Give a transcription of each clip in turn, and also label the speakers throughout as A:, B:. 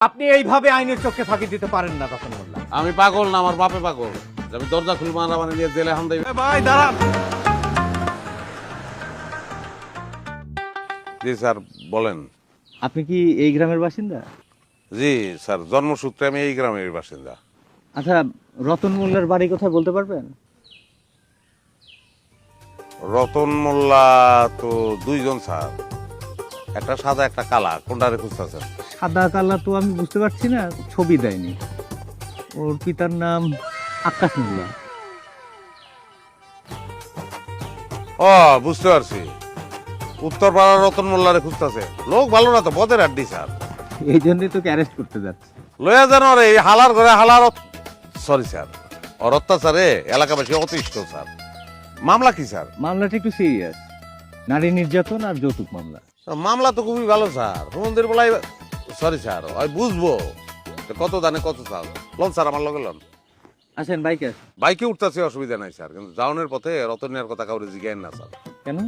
A: আপনি এইভাবে আইনের চোখে ফাঁকি দিতে পারেন না রতন মোল্লা।
B: আমি পাগল না, আমার বাপে পাগল। আমি দরজা খুলবো আর আমার নিয়ে জেলে হান দেবে।
A: ভাই দাঁড়ান।
B: জি স্যার বলেন।
C: আপনি কি এই গ্রামের বাসিন্দা?
B: জি স্যার, জন্মসূত্রে আমি এই গ্রামের বাসিন্দা।
C: আচ্ছা, রতন মোল্লার বাড়ি কোথায় বলতে পারবেন?
B: রতন মোল্লা তো দুইজন স্যার, একটা সাদা একটা কালা, কোনটারে খুঁজতেছেন?
C: সাদা কালা তো আমি বুঝতে পারছি না, ছবি দেয়নি। ওর পিতার নাম আকাশ মোল্লা।
B: ও বুঝতে পারছি, উত্তর পাড়ার রতন মোল্লারে খুঁজতেছে। লোক ভালো না তো, বদের আড্ডি স্যার।
C: এই জন্যই তোকে অ্যারেস্ট করতে যাচ্ছে।
B: লয়া যেন রে এই হালার ঘরে হালার সরি স্যার, ওর অত্যাচারে এলাকাবাসী অতিষ্ঠ স্যার। মামলা কি স্যার?
C: মামলাটা একটু সিরিয়াস, নারী নির্যাতন আর যৌতুক মামলা।
B: মামলা তো খুবই ভালো স্যার। হুমন্দির বলাই সরি স্যার, ওই বুঝবো কত দানে কত চাল। লন স্যার, আমার লগে লন।
C: আসেন বাইকে আসেন।
B: বাইকে উঠতেছে অসুবিধা নাই স্যার, কিন্তু যাওনের পথে রতনের কথা কাউরে জিজ্ঞাসা না স্যার।
C: কেন,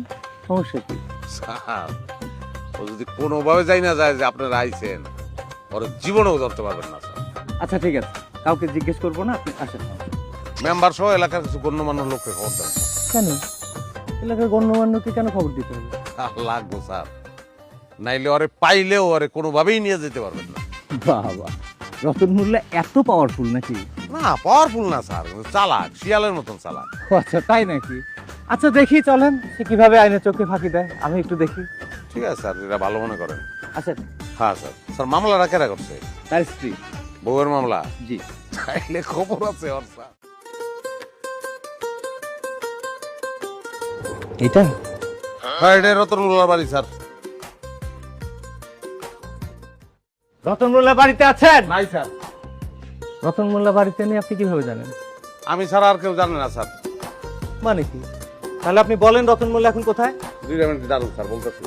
C: সমস্যা কি?
B: স্যার ও যদি কোনোভাবে যাই না যায় যে আপনারা আইছেন, ওর জীবনেও ধরতে পারবেন না স্যার।
C: আচ্ছা ঠিক আছে, কাউকে জিজ্ঞেস করবো না, আপনি আসেন।
B: মেম্বার সহ এলাকার কিছু গণ্যমান্য লোককে খবর দেন স্যার।
C: কেন এলাকার গণ্যমান্যকে কেন খবর দিতে হবে?
B: লাগবো স্যার, নাইলে ওরে পাইলেও ওরে কোনোভাবেই নিয়ে যেতে পারবেন না।
C: বাবা, রতন মোল্লা এত পাওয়ারফুল নাকি?
B: না পাওয়ারফুল না স্যার, কিন্তু চালাক, শিয়ালের মতন চালাক।
C: ও আচ্ছা, তাই নাকি? আচ্ছা দেখি, চলেন সে কিভাবে আইনের চোখে ফাঁকি দেয়, আমি একটু দেখি।
B: ঠিক আছে স্যার, যেটা ভালো মনে করেন।
C: আচ্ছা,
B: হ্যাঁ স্যার। স্যার মামলাটা কেরা করছে?
C: তার স্ত্রী।
B: বউয়ের মামলা?
C: জি।
B: তাইলে খবর আছে ওর স্যার।
C: এটা
B: হ্যাঁ, এটা রতন মোল্লার বাড়ি স্যার।
A: রতন মোল্লা বাড়িতে আছেন?
B: নাই স্যার।
C: রতন মোল্লা বাড়িতে নেই আপনি কিভাবে জানেন?
B: আমি ছাড়া আর কেউ জানে না স্যার।
A: মানে কি? তাহলে আপনি বলেন রতন মোল্লা এখন কোথায়?
B: 2 মিনিট দাঁড়ুন স্যার, বলতেছি।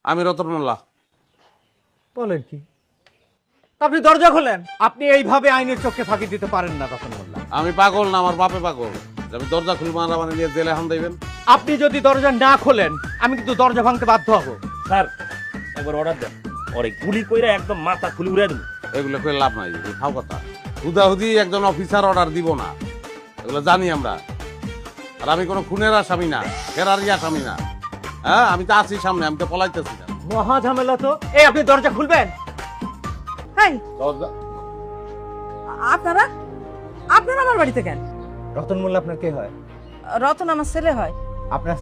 B: আমি রতন মোল্লা।
A: বলেন কি? আপনি দরজা খোলেন। আপনি এইভাবে আইনের চোখে ফাঁকি দিতে পারেন না রতন মোল্লা।
B: আমি পাগল না, আমার বাপে পাগল। আমি দরজা খুলবো আর আমার নিয়ে জেলে হান দেবেন।
A: আপনি যদি দরজা না খোলেন, আমি কিন্তু দরজা ভাঙতে বাধ্য হব।
D: স্যার একবার অর্ডার দেন, ওরে গুলি কইরা একদম মাথা খুলে উড়াই দেবো।
B: এগুলো করে লাভ নাই, খাও কথা। হুদাহুদি একজন অফিসার অর্ডার দিব না, এগুলো জানি আমরা। আর আমি কোনো খুনের আসামি না, ফেরারি আসামি না। হ্যাঁ, আমি তো আছি সামনে, আমি তো পলাইতেছি না।
A: মহা ঝামেলা তো। এই আপনি দরজা খুলবেন?
E: হাই,
B: দরজা
E: আপনারা আপনারা আমার বাড়িতে কেন?
A: রতন মোল্লা আপনার কে হয়?
E: রতন আমার ছেলে হয়।
A: আপনার